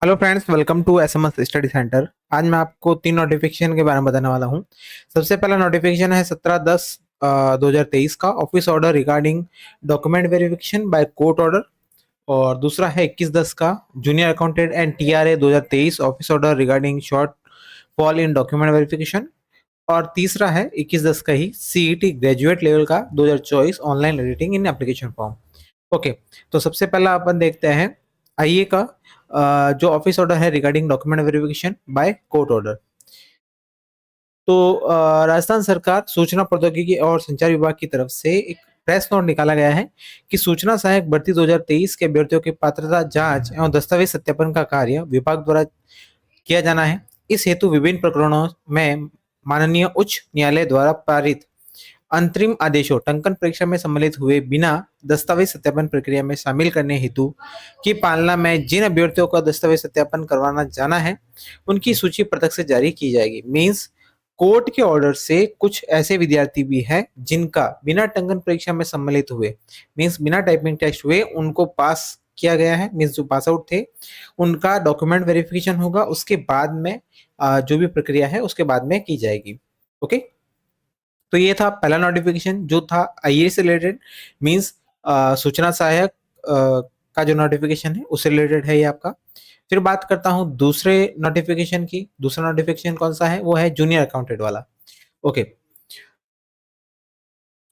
Hello friends, welcome to SMS study centre. आज मैं आपको तीन नोटिफिकेशन के बारे में बताने वाला हूं। सबसे पहला नोटिफिकेशन है 17/10/2023 का office order regarding document verification by court order. और दूसरा है 21/10 का junior accountant and TRE 2023 office order regarding short fall in document verification. और तीसरा है 21/10 का ही सीईटी ग्रेजुएट लेवल का 2024 online editing in application form. Okay, तो सबसे पहला अपन देखते हैं आईए का जो ऑफिस ऑर्डर है regarding document verification by court order. तो राजस्थान सरकार सूचना प्रौद्योगिकी और संचार विभाग की तरफ से एक प्रेस नोट निकाला गया है कि सूचना सहायक भर्ती 2023 के अभ्यर्थियों की पात्रता जांच एवं दस्तावेज सत्यापन का कार्य विभाग द्वारा किया जाना है। इस हेतु विभिन्न प्रकरणों में माननीय उच्च न्यायालय द्वारा पारित अंतरिम आदेशों टंकन परीक्षा में सम्मिलित हुए बिना दस्तावेज सत्यापन प्रक्रिया में शामिल करने हेतु की पालना में जिन अभ्यर्थियों का दस्तावेज सत्यापन करवाना जाना है उनकी सूची पृथक से जारी की जाएगी। मीन्स कोर्ट के ऑर्डर से कुछ ऐसे विद्यार्थी भी हैं जिनका बिना टंकन परीक्षा में सम्मिलित हुए, मीन्स बिना टाइपिंग टेस्ट हुए उनको पास किया गया है। मीन्स जो पास आउट थे उनका डॉक्यूमेंट वेरिफिकेशन होगा, उसके बाद में जो भी प्रक्रिया है उसके बाद में की जाएगी। ओके, तो ये था पहला नोटिफिकेशन जो था आईए से रिलेटेड। मींस सूचना सहायक का जो नोटिफिकेशन है उससे रिलेटेड है ये आपका। फिर बात करता हूँ दूसरे नोटिफिकेशन की। दूसरा नोटिफिकेशन कौन सा है? वो है जूनियर अकाउंटेंट वाला। ओके,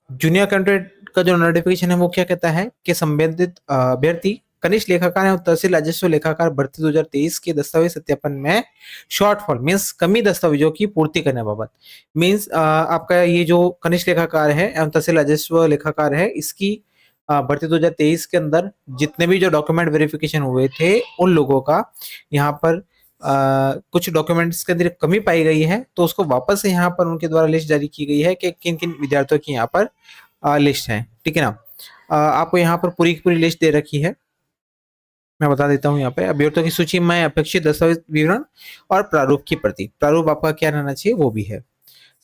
जूनियर अकाउंटेंट का जो नोटिफिकेशन है वो क्या कहता है कि संबंधित अभ्यर्थी कनिष्ठ लेखाकार एवं तहसील राजस्व लेखाकार भर्ती 2023 के दस्तावेज सत्यापन में शॉर्टफॉल मीन्स कमी दस्तावेजों की पूर्ति करने बाबत। मीन्स आपका ये जो कनिष्ठ लेखाकार है एवं तहसील राजस्व लेखाकार है इसकी भर्ती 2023 के अंदर जितने भी जो डॉक्यूमेंट वेरिफिकेशन हुए थे उन लोगों का यहाँ पर कुछ डॉक्यूमेंट्स के अंदर कमी पाई गई है, तो उसको वापस से यहाँ पर उनके द्वारा लिस्ट जारी की गई है कि किन किन विद्यार्थियों की यहाँ पर लिस्ट है। ठीक है ना। आपको यहाँ पर पूरी की पूरी लिस्ट दे रखी है। मैं बता देता हूँ यहाँ पे अभ्यर्थियों की सूची में अपेक्षित दस्तावेज विवरण और प्रारूप की प्रति। प्रारूप आपका क्या रहना चाहिए वो भी है।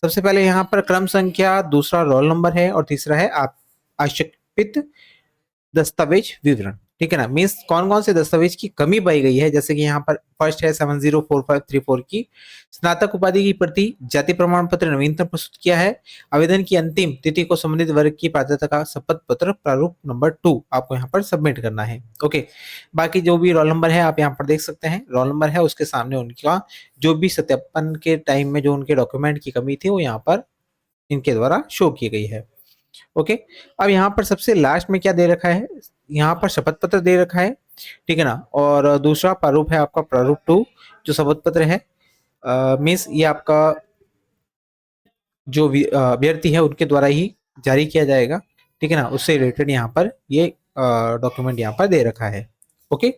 सबसे पहले यहाँ पर क्रम संख्या, दूसरा रोल नंबर है और तीसरा है आप आक्षेपित दस्तावेज विवरण। ठीक है ना। मीन्स कौन कौन से दस्तावेज की कमी पाई गई है, जैसे कि यहाँ पर फर्स्ट है 704534 की स्नातक उपाधि की प्रति, जाति प्रमाण पत्र नवीनतम प्रस्तुत किया है, आवेदन की अंतिम तिथि को संबंधित वर्ग की पात्रता का शपथ पत्र प्रारूप नंबर 2 आपको यहाँ पर सबमिट करना है। ओके, बाकी जो भी रोल नंबर है आप यहाँ पर देख सकते हैं। रोल नंबर है उसके सामने उनका जो भी सत्यापन के टाइम में जो उनके डॉक्यूमेंट की कमी थी वो यहाँ पर इनके द्वारा शो की गई है। ओके, अब यहाँ पर सबसे लास्ट में क्या दे रखा है? यहाँ पर शपथ पत्र दे रखा है। ठीक है ना। और दूसरा प्रारूप है आपका प्रारूप 2 जो शपथ पत्र है। मीन्स ये आपका जो अभ्यर्थी है उनके द्वारा ही जारी किया जाएगा। ठीक है ना, उससे रिलेटेड यहाँ पर ये डॉक्यूमेंट यहाँ पर दे रखा है। ओके,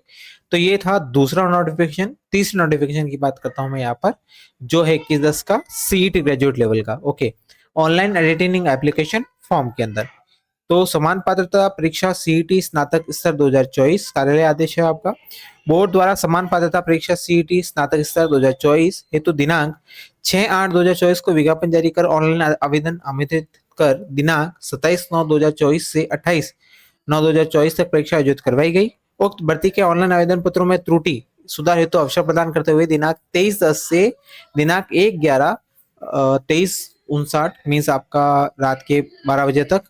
तो ये था दूसरा नोटिफिकेशन। तीसरे नोटिफिकेशन की बात करता हूँ मैं यहाँ पर, जो है 21/10 का सीईटी ग्रेजुएट लेवल का। Okay, online editing application form के अंदर तो समान पात्रता परीक्षा सीईटी स्नातक स्तर 2024 कार्यालय आदेश है आपका। बोर्ड द्वारा समान पात्रता परीक्षा सीईटी स्नातक स्तर 2024 हेतु दिनांक 6/8/2024 को विज्ञापन जारी कर ऑनलाइन आवेदन आमंत्रित कर दिनांक 27/9/2024 से 28/9/2024 तक परीक्षा आयोजित करवाई गई। उक्त भर्ती के ऑनलाइन आवेदन पत्रों में त्रुटि सुधार हेतु अवसर प्रदान करते हुए दिनांक 23/10 से दिनांक 1/11/2359 मीन्स आपका रात के 12 बजे तक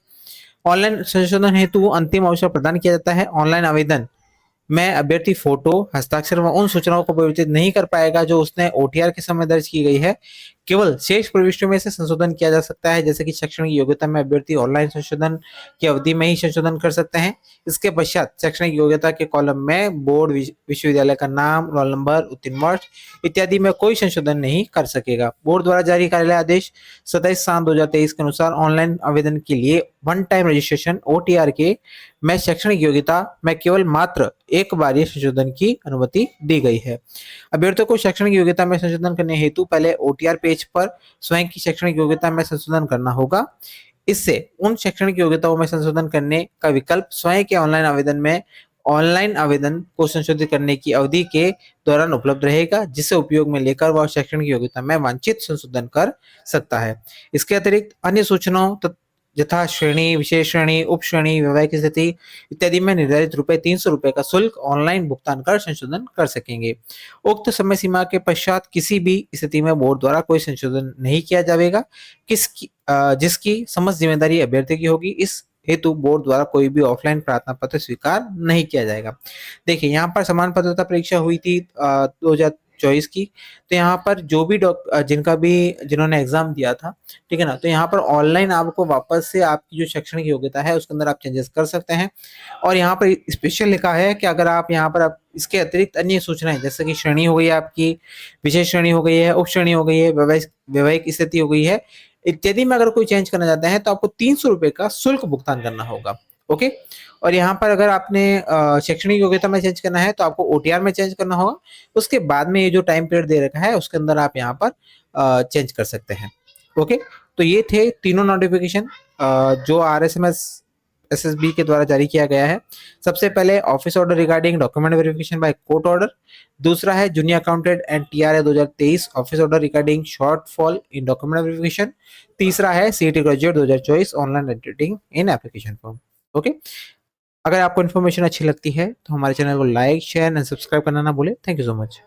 ऑनलाइन संशोधन हेतु अंतिम अवसर प्रदान किया जाता है। ऑनलाइन आवेदन में अभ्यर्थी फोटो, हस्ताक्षर व उन सूचनाओं को परिवर्तित नहीं कर पाएगा जो उसने ओटीआर के समय दर्ज की गई है। केवल शेष प्रविष्टियों में से संशोधन किया जा सकता है, जैसे कि शैक्षणिक योग्यता में अभ्यर्थी ऑनलाइन संशोधन की अवधि में ही संशोधन कर सकते हैं। इसके पश्चात शैक्षणिक योग्यता के कॉलम में बोर्ड, विश्वविद्यालय का नाम, रोल नंबर, उत्तीर्ण वर्ष इत्यादि में कोई संशोधन नहीं कर सकेगा। बोर्ड द्वारा जारी कार्यालय आदेश 27/7/2023 के अनुसार ऑनलाइन आवेदन के लिए वन टाइम रजिस्ट्रेशन ओटीआर के में शैक्षणिक योग्यता में केवल मात्र एक बार ये संशोधन की अनुमति दी गई है। अभ्यर्थियों को शैक्षणिक योग्यता में संशोधन करने हेतु पहले ओटीआर पेज पर स्वयं की शैक्षणिक योग्यता में संशोधन करना होगा। इससे उन शैक्षणिक योग्यताओं में संशोधन करने का विकल्प स्वयं के ऑनलाइन आवेदन में ऑनलाइन आवेदन को संशोधित करने की अवधि के दौरान उपलब्ध रहेगा, जिसे उपयोग में लेकर वह शैक्षणिक योग्यता में वांछित संशोधन कर सकता है। इसके अतिरिक्त अन्य सूचनाओं यथा श्रेणी, विशेष श्रेणी, उप श्रेणी, वैवाहिक स्थिति इत्यादि में निर्धारित ₹300 का शुल्क ऑनलाइन भुगतान कर संशोधन कर सकेंगे। उक्त समय सीमा के पश्चात किसी भी स्थिति में बोर्ड द्वारा कोई संशोधन नहीं किया जाएगा, जिसकी समस्त जिम्मेदारी अभ्यर्थी की होगी। इस हेतु बोर्ड द्वारा कोई भी ऑफलाइन प्रार्थना पत्र स्वीकार नहीं किया जाएगा। देखिए, यहाँ पर समान पात्रता परीक्षा हुई थी 2024 की, तो यहाँ पर जो भी जिन्होंने एग्जाम दिया था, ठीक है ना, तो यहाँ पर ऑनलाइन आपको वापस से आपकी जो शैक्षणिक योग्यता है उसके अंदर आप चेंजेस कर सकते हैं। और यहाँ पर स्पेशल लिखा है कि अगर आप यहाँ पर आप इसके अतिरिक्त अन्य सूचनाएं जैसे कि श्रेणी हो गई आपकी, विशेष श्रेणी हो गई है, उप श्रेणी हो गई है, वैवाहिक स्थिति हो गई है इत्यादि में अगर कोई चेंज करना चाहते हैं तो आपको ₹300 का शुल्क भुगतान करना होगा। ओके। और यहाँ पर अगर आपने शैक्षणिक योग्यता में चेंज करना है तो आपको ओटीआर में चेंज करना होगा। उसके बाद में ये जो टाइम पीरियड दे रखा है उसके अंदर आप यहाँ पर चेंज कर सकते हैं। ओके। तो ये थे तीनों नोटिफिकेशन जो आरएसएमएस एसएसबी के द्वारा जारी किया गया है। सबसे पहले office order regarding document verification by court order, दूसरा है junior accountant and TRE 2023 office order regarding shortfall in document verification, तीसरा है CET graduate 2024 online editing in application form. Okay. अगर आपको इन्फॉर्मेशन अच्छी लगती है तो हमारे चैनल को लाइक, शेयर एंड सब्सक्राइब करना ना भूले। Thank you so much.